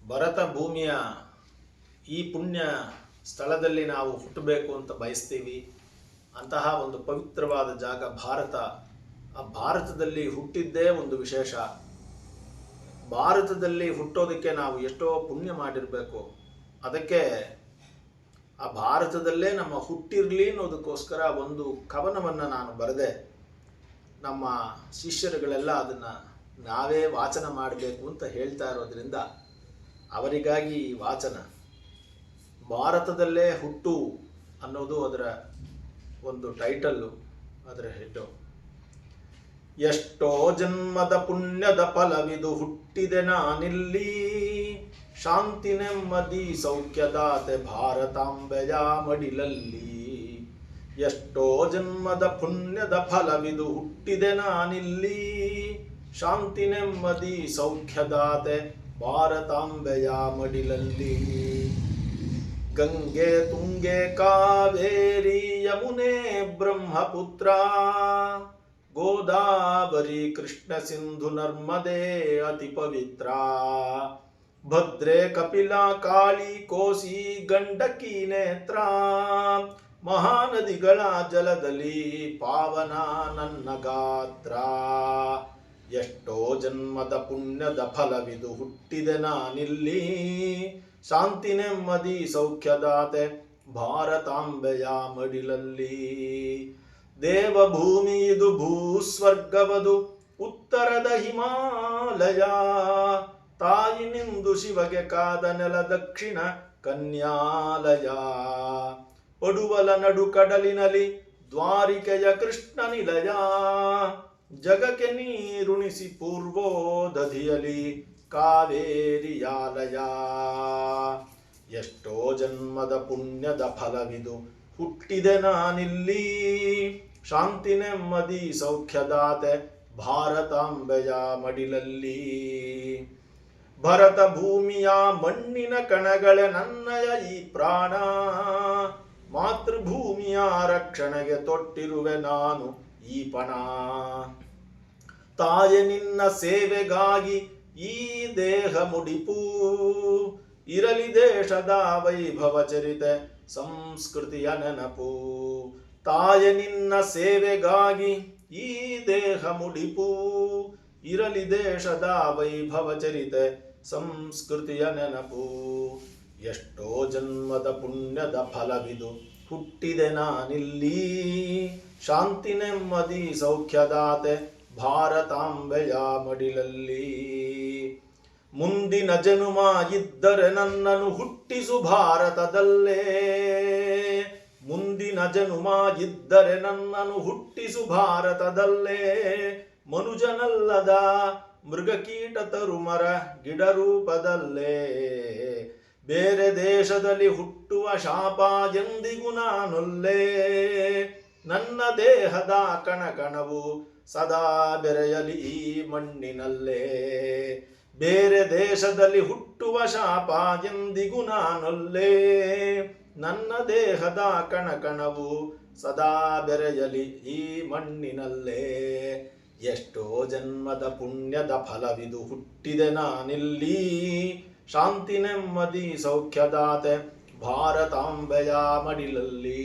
ಭರತ ಭೂಮಿಯ ಈ ಪುಣ್ಯ ಸ್ಥಳದಲ್ಲಿ ನಾವು ಹುಟ್ಟಬೇಕು ಅಂತ ಬಯಸ್ತೀವಿ. ಅಂತಹ ಒಂದು ಪವಿತ್ರವಾದ ಜಾಗ ಭಾರತ. ಆ ಭಾರತದಲ್ಲಿ ಹುಟ್ಟಿದ್ದೇ ಒಂದು ವಿಶೇಷ. ಭಾರತದಲ್ಲಿ ಹುಟ್ಟೋದಕ್ಕೆ ನಾವು ಎಷ್ಟೋ ಪುಣ್ಯ ಮಾಡಿರಬೇಕು. ಅದಕ್ಕೆ ಆ ಭಾರತದಲ್ಲೇ ನಮ್ಮ ಹುಟ್ಟಿರಲಿ ಅನ್ನೋದಕ್ಕೋಸ್ಕರ ಒಂದು ಕವನವನ್ನು ನಾನು ಬರೆದೆ. ನಮ್ಮ ಶಿಷ್ಯರುಗಳೆಲ್ಲ ಅದನ್ನು ನಾವೇ ವಾಚನ ಮಾಡಬೇಕು ಅಂತ ಹೇಳ್ತಾ ಇರೋದ್ರಿಂದ ಅವರಿಗಾಗಿ ಈ ವಾಚನ. ಭಾರತದಲ್ಲೇ ಹುಟ್ಟು ಅನ್ನೋದು ಅದರ ಒಂದು ಟೈಟಲ್ಲು, ಅದರ ಹೆಡ್ಡು. ಎಷ್ಟೋ ಜನ್ಮದ ಪುಣ್ಯದ ಫಲವಿದು ಹುಟ್ಟಿದೆ ನಾನಿಲ್ಲಿ, ಶಾಂತಿ ನೆಮ್ಮದಿ ಸೌಖ್ಯದಾತೆ ಭಾರತಾಂಬೆಯ ಮಡಿಲಲ್ಲಿ. ಎಷ್ಟೋ ಜನ್ಮದ ಪುಣ್ಯದ ಫಲವಿದು ಹುಟ್ಟಿದೆ ನಾನಿಲ್ಲಿ, ಶಾಂತಿ ನೆಮ್ಮದಿ ಸೌಖ್ಯದಾತೆ ಭಾರತಾಂಬೆಯ ಮಡಿಲಲ್ಲಿ. ಗಂಗೆ ತುಂಗೆ ಕಾವೇರಿ ಯಮುನೆ ಬ್ರಹ್ಮಪುತ್ರ, ಗೋದಾವರಿ ಕೃಷ್ಣ ಸಿಂಧು ನರ್ಮದೆ ಅತಿ ಪವಿತ್ರ. ಭದ್ರೆ ಕಪಿಲಾ ಕಾಳಿ ಕೋಸಿ ಗಂಡಕಿ ನೇತ್ರ, ಮಹಾನದಿಗಳ ಜಲದಲ್ಲಿ ಪಾವನ ನನ್ನ ಗಾತ್ರ. ಎಷ್ಟೋ ಜನ್ಮದ ಪುಣ್ಯದ ಫಲವಿದು ಹುಟ್ಟಿದೆ ನಾನಿಲ್ಲಿ, ಶಾಂತಿ ನೆಮ್ಮದಿ ಸೌಖ್ಯದಾತೆ ಭಾರತಾಂಬೆಯ ಮಡಿಲಲ್ಲಿ. ದೇವಭೂಮಿ ಇದು ಭೂಸ್ವರ್ಗವದು ಉತ್ತರದ ಹಿಮಾಲಯ, ತಾಯಿನಿಂದು ಶಿವಗೆ ಕಾದ ನೆಲ ದಕ್ಷಿಣ ಕನ್ಯಾಲಯ. ಪಡುವಲ ನಡು ಕಡಲಿನಲ್ಲಿ ದ್ವಾರಿಕೆಯ ಕೃಷ್ಣ ನಿಲಯ, ಜಗಕ್ಕೆ ನೀರುಣಿಸಿ ಪೂರ್ವೋದಧಿಯಲಿ ಕಾವೇರಿಯಾಲಯ. ಎಷ್ಟೋ ಜನ್ಮದ ಪುಣ್ಯದ ಫಲವಿದು ಹುಟ್ಟಿದೆ ನಾನಿಲ್ಲಿ, ಶಾಂತಿ ನೆಮ್ಮದಿ ಸೌಖ್ಯದಾತೆ ಭಾರತಾಂಬೆಯ ಮಡಿಲಲ್ಲಿ. ಭರತ ಭೂಮಿಯ ಮಣ್ಣಿನ ಕಣಗಳೇ ನನ್ನಯ ಈ ಪ್ರಾಣ, ಮಾತೃಭೂಮಿಯ ರಕ್ಷಣೆಗೆ ತೊಟ್ಟಿರುವೆ ನಾನು ಈ ಪಣ. ತಾಯೆ ನಿನ್ನ ಸೇವೆಗಾಗಿ ಈ ದೇಹ ಮುಡಿಪು, ಇರಲಿ ದೇಶದ ವೈಭವ ಚರಿತೆ ಸಂಸ್ಕೃತಿಯ ನೆನಪು. ತಾಯೆ ನಿನ್ನ ಸೇವೆಗಾಗಿ ಈ ದೇಹ ಮುಡಿಪು, ಇರಲಿ ದೇಶದ ವೈಭವ ಚರಿತೆ ಸಂಸ್ಕೃತಿಯ ನೆನಪು. ಎಷ್ಟೋ ಜನ್ಮದ ಪುಣ್ಯದ ಫಲವಿದು ಹುಟ್ಟಿದೆ ನಾನಿಲ್ಲಿ, ಶಾಂತಿ ನೆಮ್ಮದಿ ಸೌಖ್ಯದಾತೆ ಭಾರತಾಂಬೆಯ ಮಡಿಲಲ್ಲಿ. ಮುಂದಿನ ಜನುಮ ಇದ್ದರೆ ನನ್ನನ್ನು ಹುಟ್ಟಿಸು ಭಾರತದಲ್ಲೇ, ಮುಂದಿನ ಜನುಮ ಇದ್ದರೆ ನನ್ನನ್ನು ಹುಟ್ಟಿಸು ಭಾರತದಲ್ಲೇ. ಮನುಜನಲ್ಲದ ಮೃಗಕೀಟ ತರುಮರ ಗಿಡ ರೂಪದಲ್ಲೇ, ಬೇರೆ ದೇಶದಲ್ಲಿ ಹುಟ್ಟುವ ಶಾಪ ಎಂದಿಗೂ ನಾನೊಲ್ಲೇ. ನನ್ನ ದೇಹದ ಕಣಕಣವು ಸದಾ ಬೆರೆಯಲಿ ಈ ಮಣ್ಣಿನಲ್ಲೇ, ಬೇರೆ ದೇಶದಲ್ಲಿ ಹುಟ್ಟುವ ಶಾಪ ಎಂದಿಗೂ ನಾನೊಲ್ಲೇ. ನನ್ನ ದೇಹದ ಕಣಕಣವು ಸದಾ ಬೆರೆಯಲಿ ಈ ಮಣ್ಣಿನಲ್ಲೇ. ಎಷ್ಟೋ ಜನ್ಮದ ಪುಣ್ಯದ ಫಲವಿದು ಹುಟ್ಟಿದೆ ನಾನಿಲ್ಲಿ, ಶಾಂತಿ ನೆಮ್ಮದಿ ಸೌಖ್ಯದಾತೆ ಭಾರತಾಂಬೆಯ ಮಡಿಲಲ್ಲಿ.